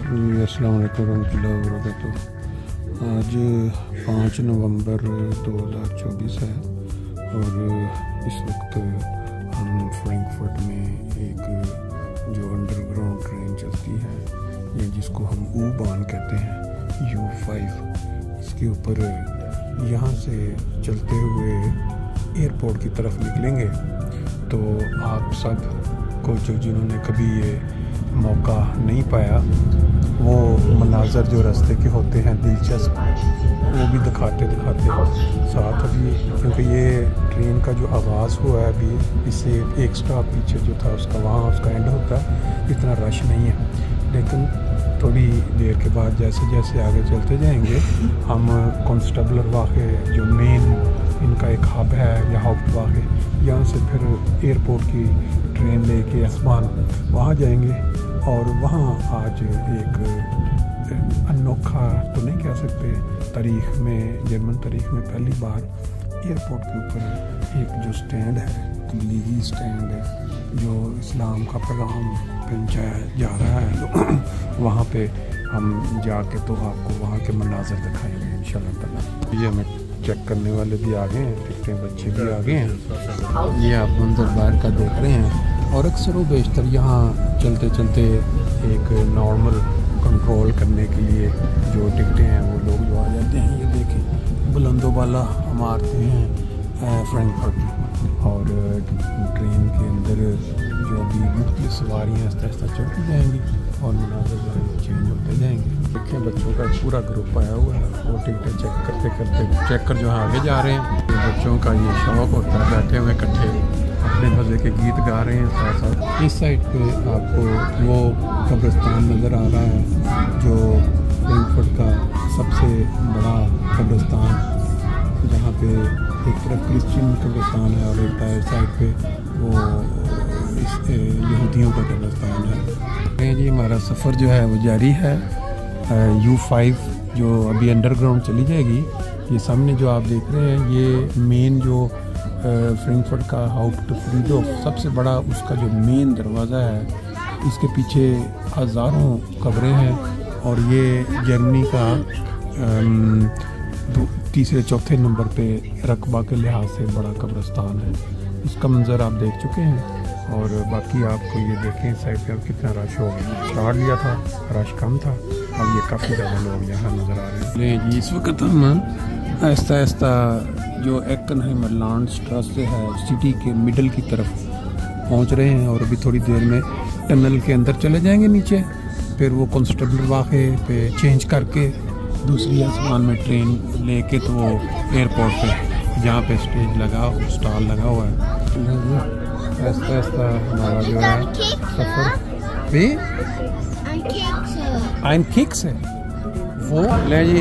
अस्सलाम वालेकुम रहमतुल्लाहि व बरकातुहू। आज 5 नवंबर 2024 है और इस वक्त हम फ्रैंकफर्ट में एक जो अंडरग्राउंड ट्रेन चलती है या जिसको हम U-Bahn कहते हैं U5, इसके ऊपर यहाँ से चलते हुए एयरपोर्ट की तरफ निकलेंगे। तो आप सब को जिन्होंने कभी ये मौका नहीं पाया, वो मनाज़र जो रास्ते के होते हैं दिलचस्प, वो भी दिखाते साथ अभी, क्योंकि ये ट्रेन का जो आगाज़ हुआ है अभी इससे एक स्टॉप पीछे जो था उसका एंड होता है। इतना रश नहीं है, लेकिन थोड़ी देर के बाद जैसे जैसे आगे चलते जाएंगे हम कॉन्स्टेबलर वाक़े जो मेन इनका एक हब है या हब वाक़े, यहाँ से फिर एयरपोर्ट की ट्रेन लेके आसमान वहाँ जाएंगे। और वहाँ आज एक अनोखा तो नहीं कह सकते, तारीख़ में, जर्मन तारीख़ में पहली बार एयरपोर्ट के ऊपर एक जो स्टैंड है, तबलीगी स्टैंड है, जो इस्लाम का पैगाम पहुँचाया जा रहा है। वहाँ पे हम जाके तो आपको वहाँ के मनाज़र दिखाएंगे इंशाल्लाह ताला। ये हमें चेक करने वाले भी आ गए हैं, टिकटें बच्चे भी आ गए हैं। ये आप मंजर बाहर का देख रहे हैं। और अक्सर व बेशतर यहाँ चलते चलते एक नॉर्मल कंट्रोल करने के लिए जो टिकटें हैं वो लोग जो आ जाते हैं। ये देखें बुलंदोबाला इमारतें हैं फ्रैंकफर्ट की, और ट्रेन के अंदर जो अभी मुख्तलिफ सवारियाँ आहिस्ता चलती जाएंगी और मनाज़र चेंज होते जाएंगे। देखें बच्चों का एक पूरा ग्रुप आया हुआ है, वो टिकटें चेक करते चेकर जो है आगे जा रहे हैं। बच्चों का ये शौक़ होता है, बैठे हुए इकट्ठे अपने मज़े के गीत गा रहे हैं साथ साथ। इस साइड पे आपको वो कब्रिस्तान नज़र आ रहा है जो फ्रैंकफर्ट का सबसे बड़ा कब्रिस्तान, जहाँ पे एक तरफ क्रिश्चियन कब्रिस्तान है और एक साइड पे वो यहूदियों का कब्रिस्तान है। जी हमारा सफ़र जो है वो जारी है। U5 जो अभी अंडरग्राउंड चली जाएगी, ये सामने जो आप देख रहे हैं ये मेन जो फ्रैंकफर्ट का हाउप्टफ्रीडहोफ सबसे बड़ा उसका जो मेन दरवाज़ा है, इसके पीछे हज़ारों कब्रें हैं और ये जर्मनी का तीसरे चौथे नंबर पे रकबा के लिहाज से बड़ा कब्रिस्तान है। इसका मंजर आप देख चुके हैं। और बाकी आपको ये देखें साइड पे अब कितना रश हो गया। स्टार्ट लिया था, रश कम था, अब ये काफ़ी ज़्यादा लोग यहाँ नज़र आ रहे हैं। जी इस वक्त हम आहिस्ता जो एक्कनहाइमर लैंडस्ट्रासे है सिटी के मिडल की तरफ पहुंच रहे हैं और अभी थोड़ी देर में टनल के अंदर चले जाएंगे नीचे। फिर वो कॉन्स्टेबलर वाक़े पे चेंज करके दूसरी आसमान में ट्रेन लेके तो वो एयरपोर्ट पे जहाँ पे स्टेज लगा स्टॉल लगा हुआ है। आहिस्ता हमारा जो है सफ़र भी आइन किक्स है वो ले जी।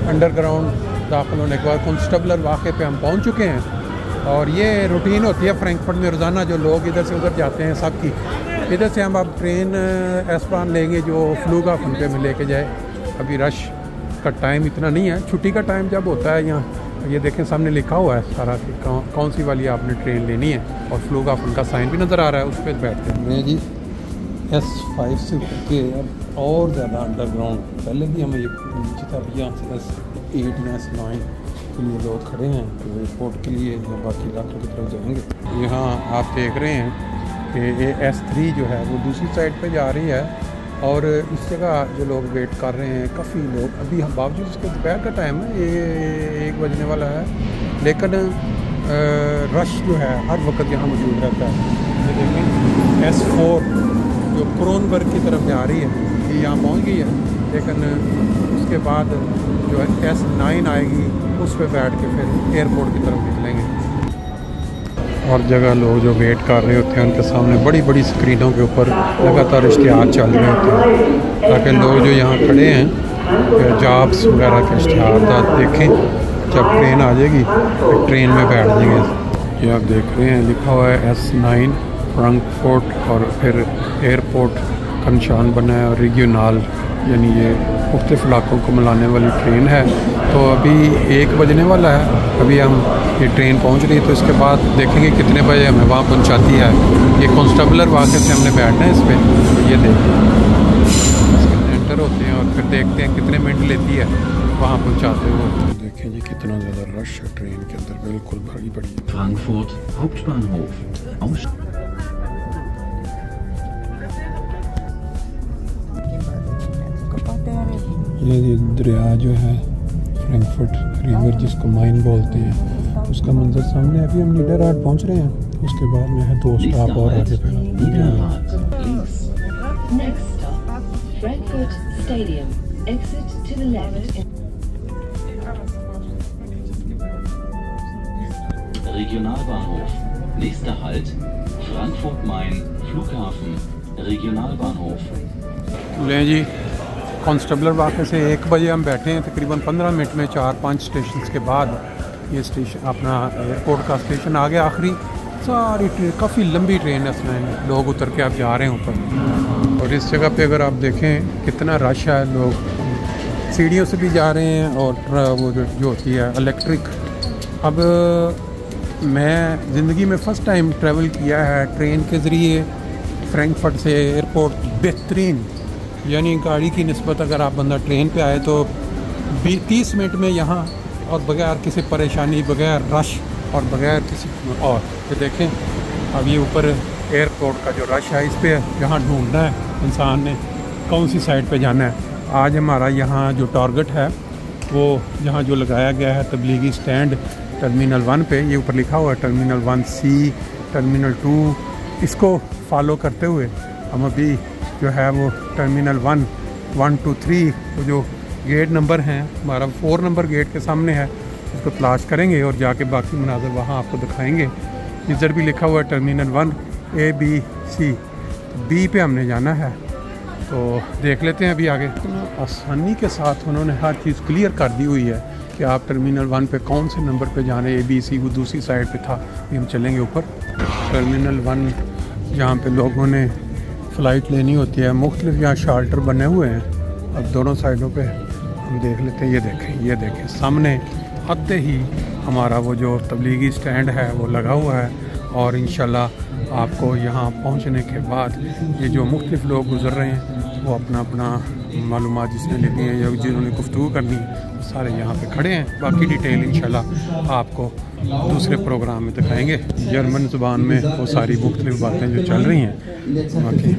अंडरग्राउंड दाखिल होने के बाद कॉन्स्टेबलर वाक़े पे हम पहुंच चुके हैं और ये रूटीन होती है फ्रैंकफर्ट में रोज़ाना, जो लोग इधर से उधर जाते हैं सब की। इधर से हम अब ट्रेन एस्पान लेंगे जो फ्लूगाफन पे में लेके जाए। अभी रश का टाइम इतना नहीं है, छुट्टी का टाइम जब होता है यहाँ, ये देखें सामने लिखा हुआ है सारा कि कौन सी वाली आपने ट्रेन लेनी है और फ्लूगाफन का साइन भी नज़र आ रहा है, उस पर बैठते हैं जी। S5 से के अब और ज़्यादा अंडरग्राउंड, पहले भी हमें ये नीचे था, यहाँ से S8 या S9 के लिए लोग खड़े हैं तो एयरपोर्ट के लिए या बाकी इलाकों की तरफ जाएंगे। यहाँ आप देख रहे हैं कि ये S3 जो है वो दूसरी साइड पे जा रही है और इस जगह जो लोग वेट कर रहे हैं काफ़ी लोग। अभी हम बावजूद इसके दोपहर का टाइम है, ये 1 बजने वाला है, लेकिन रश जो है हर वक्त यहाँ मौजूद रहता है। ये देखें S4 जो क्रोनबर्ग की तरफ जा रही है ये यहाँ पहुँच गई है, लेकिन उसके बाद जो है S9 आएगी, उस पर बैठ के फिर एयरपोर्ट की तरफ निकलेंगे। और जगह लोग जो वेट कर रहे होते हैं उनके सामने बड़ी बड़ी स्क्रीनों के ऊपर लगातार इश्तिहार चल रहे होते हैं, ताकि लोग जो यहाँ खड़े हैं जॉब्स वगैरह के इश्तिहार देखें। जब ट्रेन आ जाएगी तो ट्रेन में बैठ जाएंगे। ये आप देख रहे हैं लिखा हुआ है S9 फ्रैंकफर्ट और फिर एयरपोर्ट का निशान बना है और रीजनल, यानी ये मुख्तलिफ इलाकों को मिलाने वाली ट्रेन है। तो अभी 1 बजने वाला है, अभी हम ये ट्रेन पहुंच रही है, तो इसके बाद देखेंगे कितने बजे हमें वहाँ पहुंचाती है। ये कॉन्स्टेबलर वाक़े से हमने बैठना है इस पर, ये देखें देखते हैं कितने मिनट लेती है वहाँ पहुँचाते हुए। देखें जी कितना ज़्यादा रश है ट्रेन के अंदर, बिल्कुल भरी पड़ी है। Frankfurt Hauptbahnhof। ये दरिया जो है फ्रैंकफर्ट रिवर जिसको माइन बोलते हैं, उसका मंजर सामने। अभी हम नीदरलैंड पहुंच रहे हैं, उसके बाद में है 2 स्टॉप और आगे Next stop, Frankfurt Stadium. Exit to the left. Regionalbahnhof. Nächster Halt Frankfurt Main Flughafen. Regionalbahnhof। ले जी, कांस्टेबलर वाक़े से 1 बजे हम बैठे हैं, तकरीबन 15 मिनट में 4-5 स्टेशन के बाद ये स्टेशन अपना एयरपोर्ट का स्टेशन आ गया आखिरी। सारी ट्रेन, काफ़ी लंबी ट्रेन है, इसमें लोग उतर के आप जा रहे हैं ऊपर। और इस जगह पे अगर आप देखें कितना रश है, लोग सीढ़ियों से भी जा रहे हैं और वो जो होती है इलेक्ट्रिक। अब मैं ज़िंदगी में फ़र्स्ट टाइम ट्रैवल किया है ट्रेन के ज़रिए फ्रैंकफर्ट से एयरपोर्ट। बेहतरीन, यानी गाड़ी की निस्बत अगर आप बंदा ट्रेन पे आए तो 30 मिनट में यहाँ, और बगैर किसी परेशानी, बगैर रश और बगैर किसी और। ये देखें अब ये ऊपर एयरपोर्ट का जो रश है, इस पर यहाँ ढूंढना है इंसान ने कौन सी साइड पे जाना है। आज हमारा यहाँ जो टारगेट है वो यहाँ जो लगाया गया है तबलीगी स्टैंड टर्मिनल 1 पे, ये ऊपर लिखा हुआ है टर्मिनल 1C, टर्मिनल 2। इसको फॉलो करते हुए हम अभी जो है वो टर्मिनल 1, 1, 2, 3 वो जो गेट नंबर हैं, हमारा 4 नंबर गेट के सामने है, उसको तलाश करेंगे और जाके बाकी मनाज़र वहाँ आपको दिखाएंगे। इधर भी लिखा हुआ है टर्मिनल 1 ABC, B पे हमने जाना है, तो देख लेते हैं अभी आगे। आसानी के साथ उन्होंने हर चीज़ क्लियर कर दी हुई है कि आप टर्मिनल 1 पे कौन से नंबर पे जाने। ABC वो दूसरी साइड पे था, अभी हम चलेंगे ऊपर। टर्मिनल 1 जहाँ पे लोगों ने फ़्लाइट लेनी होती है, मुख्तलिफ यहाँ शाल्टर बने हुए हैं। अब दोनों साइडों पे हम देख लेते हैं। ये देखें सामने आते ही हमारा वो जो तबलीगी स्टैंड है वो लगा हुआ है, और इंशाल्लाह आपको यहाँ पहुँचने के बाद ये जो मुख्तलिफ लोग गुज़र रहे हैं वो अपना अपना मालूमात जिसने लेनी है या जिन्होंने गुफ्तगू करनी है सारे यहाँ पे खड़े हैं। बाकी डिटेल इंशाल्लाह आपको दूसरे प्रोग्राम में दिखाएंगे। जर्मन ज़ुबान में वो सारी मुख्तलिफ बातें जो चल रही हैं बाकी